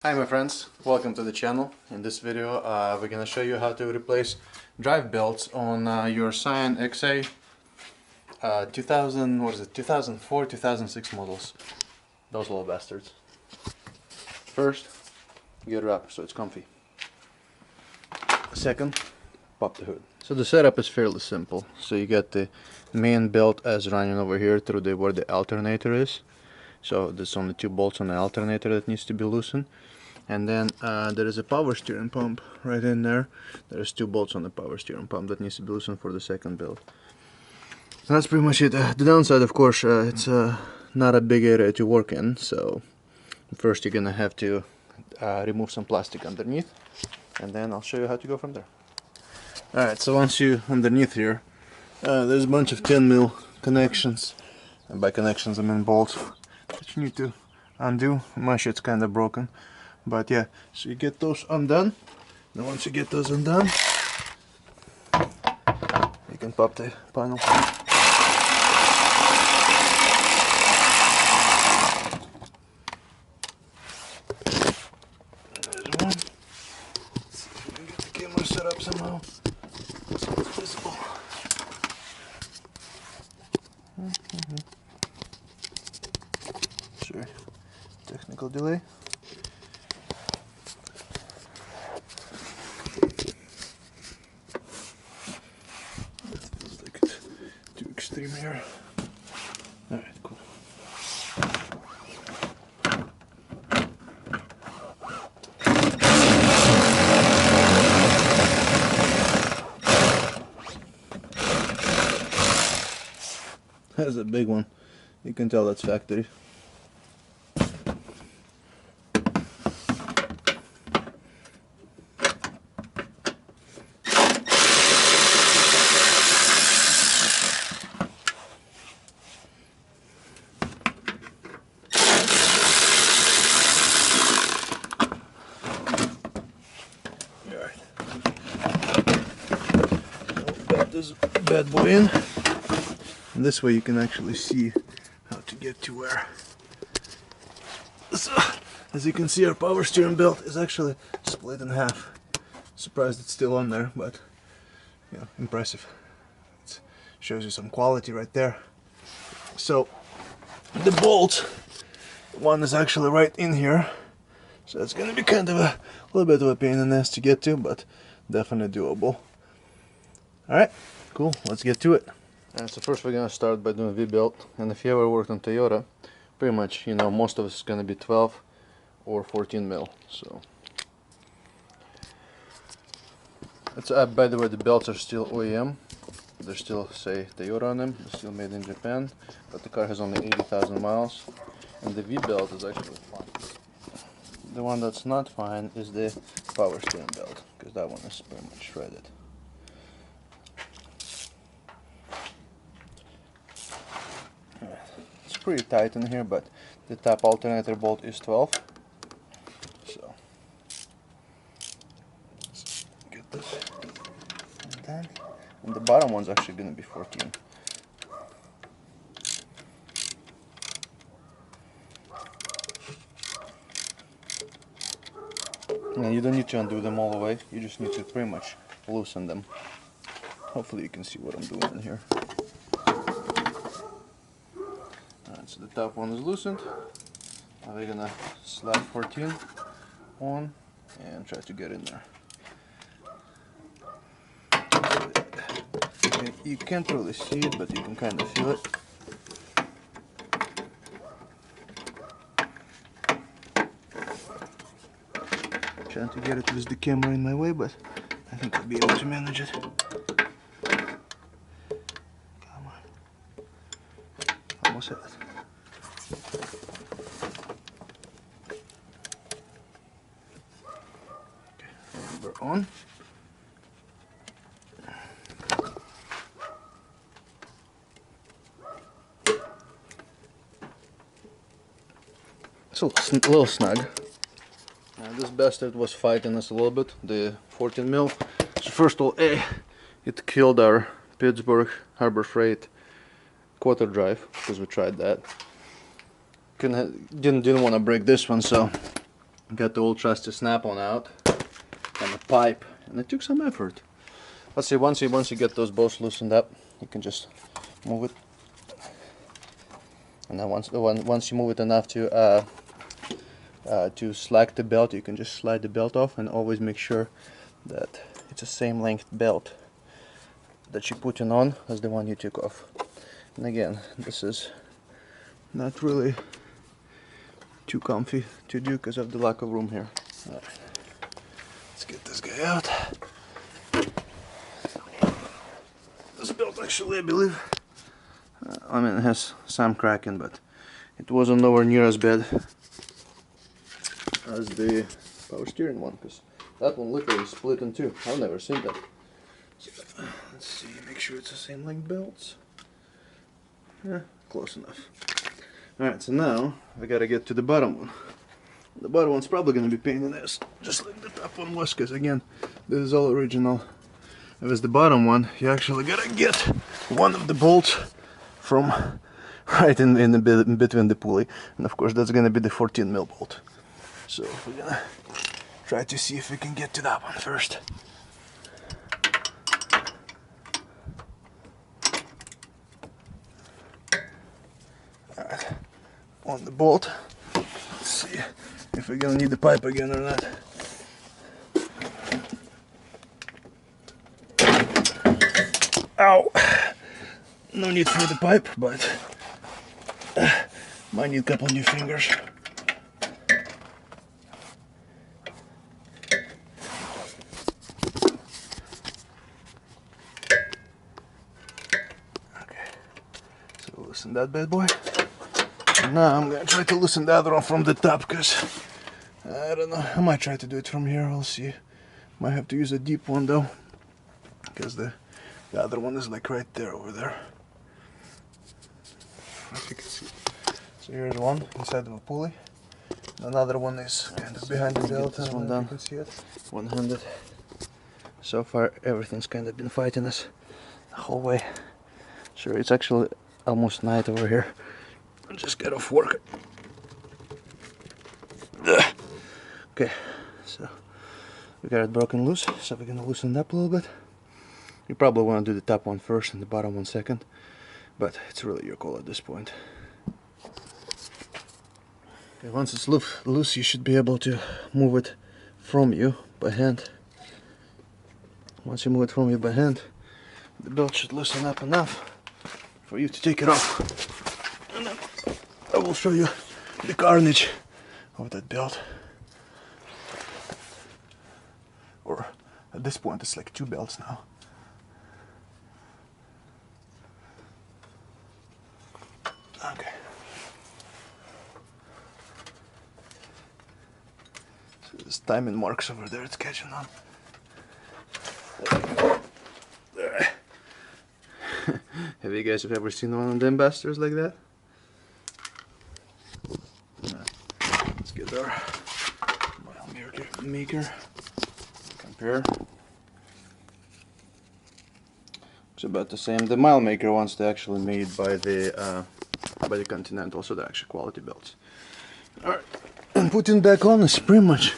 Hi my friends, welcome to the channel. In this video we're gonna show you how to replace drive belts on your Scion XA 2004 2006 models, those little bastards. First, get it up so it's comfy. Second, pop the hood. So the setup is fairly simple. So you get the main belt as running over here through where the alternator is. So there's only two bolts on the alternator that needs to be loosened. And then there is a power steering pump right in there. There's two bolts on the power steering pump that needs to be loosened for the second belt. So that's pretty much it. The downside, of course, it's not a big area to work in. So first you're gonna have to remove some plastic underneath, and then I'll show you how to go from there. Alright, so once you underneath here, there's a bunch of 10mm connections, and by connections I mean bolts, that you need to undo. My shit's kind of broken. But yeah, so you get those undone. Now once you get those undone, you can pop the panel. There's one. Let's see if we can get the camera set up somehow so it's visible. Sorry, technical delay. Extreme here. Alright, cool. That's a big one. You can tell that's factory. This bad boy in, and this way you can actually see how to get to where. So, as you can see, our power steering belt is actually split in half. Surprised it's still on there, but yeah, impressive. It shows you some quality right there. So the bolt, one is actually right in here, so it's gonna be kind of a little bit of a pain in the ass to get to, but definitely doable. Alright, cool, let's get to it. And so first we're gonna start by doing V-belt, and if you ever worked on Toyota, pretty much, you know, most of it is gonna be 12 or 14mm, so. It's, by the way, the belts are still OEM, they're still, say, Toyota on them, they're still made in Japan, but the car has only 80,000 miles, and the V-belt is actually fine. The one that's not fine is the power steering belt, because that one is pretty much shredded. Pretty tight in here, but the top alternator bolt is 12, so let's get this and then, and the bottom one's actually going to be 14. And you don't need to undo them all the way, you just need to pretty much loosen them. Hopefully you can see what I'm doing in here. So the top one is loosened. Now we're gonna slap 14 on and try to get in there. You can't really see it, but you can kind of feel it. Trying to get it with the camera in my way, but I think I'll be able to manage it. Come on. Almost hit it. We're on. It's a little snug. This bastard was fighting us a little bit, the 14mm. So first of all, it killed our Pittsburgh Harbor Freight quarter drive, because we tried that. Didn't want to break this one, so Got the old trusty snap-on out and a pipe, and it took some effort. Let's see, once you get those bolts loosened up, you can just move it. And then once you move it enough to slack the belt, you can just slide the belt off, and always make sure that it's the same length belt that you're putting on as the one you took off. And again, this is not really too comfy to do because of the lack of room here. Alright, let's get this guy out. This belt actually, I believe, I mean, it has some cracking, but it wasn't nowhere near as bad as the power steering one, because that one literally split in two. I've never seen that. So, let's see, make sure it's the same length belts. Yeah, close enough. Alright, so now I gotta get to the bottom one. The bottom one's probably gonna be a pain in the ass, just like the top one was, because again, this is all original. If it's the bottom one, you actually gotta get one of the bolts from right in between the pulley, and of course that's gonna be the 14mm bolt. So we're gonna try to see if we can get to that one first. Alright, on the bolt. Let's see if we're gonna need the pipe again or not. Ow! No need for the pipe, but might need a couple new fingers. Okay, so loosen that bad boy. And now I'm gonna try to loosen the other one from the top, because I don't know, I might try to do it from here, I'll see. Might have to use a deep one though, because the other one is like right there over there. If you can see. So here's one inside of a pulley. Another one is kind of behind the belt. This one down. You can see it. One-handed. So far everything's kind of been fighting us the whole way. Sure, it's actually almost night over here. I just got off work. Okay, so we got it broken loose, so we're gonna loosen it up a little bit. You probably want to do the top one first and the bottom one second, but it's really your call at this point. Okay, once it's loose, you should be able to move it from you by hand. Once you move it from you by hand, the belt should loosen up enough for you to take it off. And then I will show you the carnage of that belt. Or at this point it's like two belts now. Okay. So there's timing marks over there, it's catching on. There. Have you guys ever seen one of them bastards like that? Let's get our mile maker. Compare. It's about the same. The mile maker ones, they're actually made by the Continental, so they're actually quality belts. Alright, and putting back on is pretty much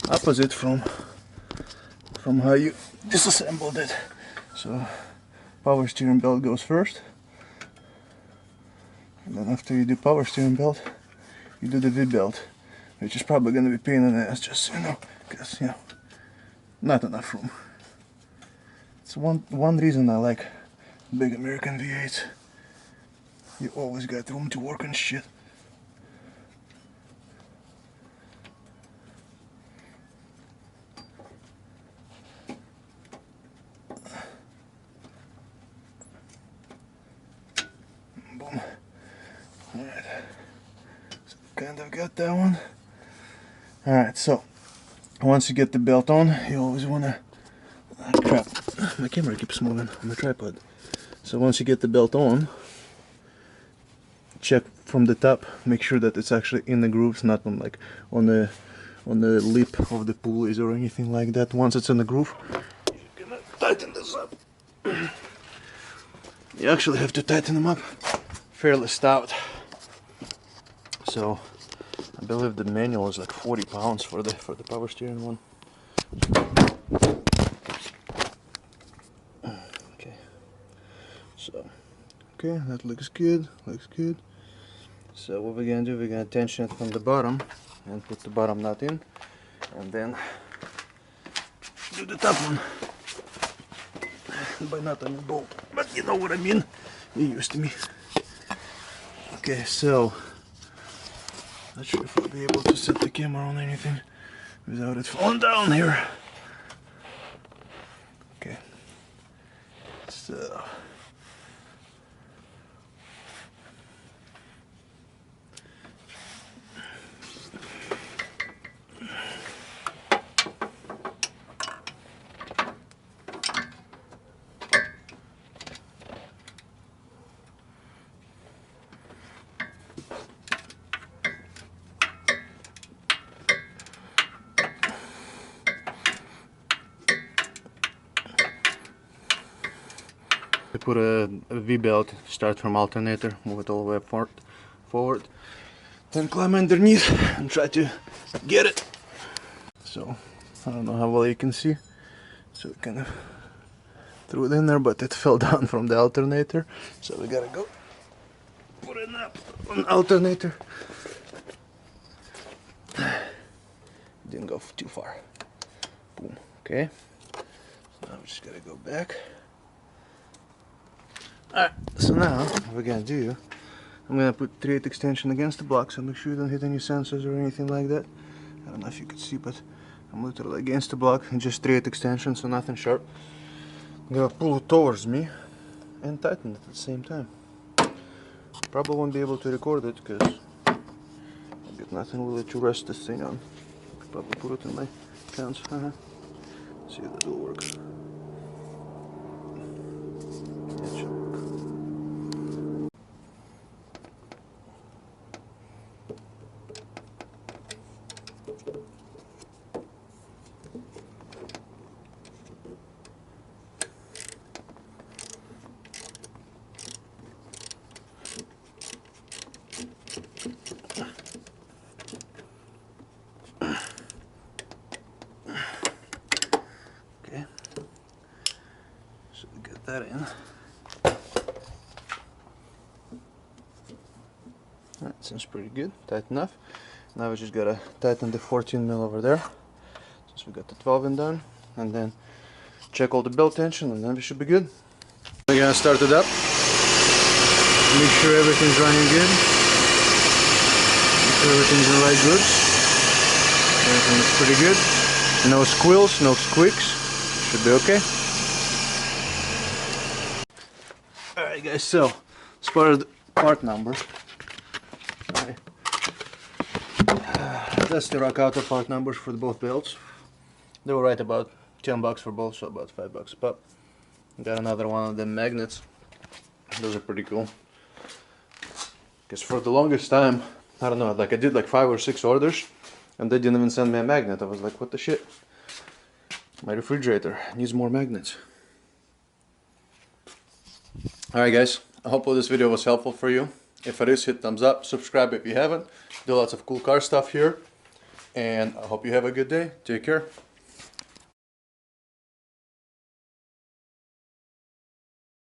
opposite from how you disassembled it. So power steering belt goes first, and then after you do power steering belt, you do the V-belt, which is probably going to be a pain in the ass, just so you know, because, you know, not enough room. It's one reason I like big American V8s. You always got room to work on shit. Boom. Alright. So kind of got that one. Alright, so once you get the belt on, you always wanna crap. My camera keeps moving on the tripod. So once you get the belt on, check from the top, make sure that it's actually in the grooves, not on like on the lip of the pulleys or anything like that. Once it's in the groove, you're gonna tighten this up. You actually have to tighten them up fairly stout. So I believe the manual is like 40 pounds for the power steering one. Okay, so okay, that looks good. So what we're gonna do, we're gonna tension it from the bottom and put the bottom nut in, and then do the top one. By nut I mean bolt, but you know what I mean. You're used to me. Okay, so not sure if I'll be able to set the camera on anything without it falling down here. Okay, so we put a V-belt, start from alternator, move it all the way forward, then climb underneath and try to get it. So I don't know how well you can see, so we kind of threw it in there, but it fell down from the alternator, so we gotta go put it up on the alternator. Didn't go too far. Boom. Okay, so now we just gotta go back. Alright, so now what we're gonna do, I'm gonna put 3/8 extension against the block, so make sure you don't hit any sensors or anything like that. I don't know if you can see, but I'm literally against the block and just 3/8 extension, so nothing sharp. I'm gonna pull it towards me and tighten it at the same time. Probably won't be able to record it because I got nothing really to rest this thing on. Probably put it in my pants. See if that will work. It should work. Okay, so we get that in. That seems pretty good, tight enough. Now we just gotta tighten the 14mm over there, since we got the 12 in done, and then check all the belt tension, and then we should be good. We're gonna start it up, make sure everything's running good, make sure everything's in the right goods. Everything is pretty good. No squeals, no squeaks. Should be okay. Alright guys, so as far as the part number, that's the rock auto part numbers for both belts. They were right about $10 for both, so about $5 a pop. Got another one of them magnets. Those are pretty cool. Because for the longest time, I don't know, like I did like 5 or 6 orders and they didn't even send me a magnet. I was like, what the shit? My refrigerator needs more magnets. Alright guys, I hope this video was helpful for you. If it is, hit thumbs up, subscribe if you haven't. Do lots of cool car stuff here. And I hope you have a good day. Take care.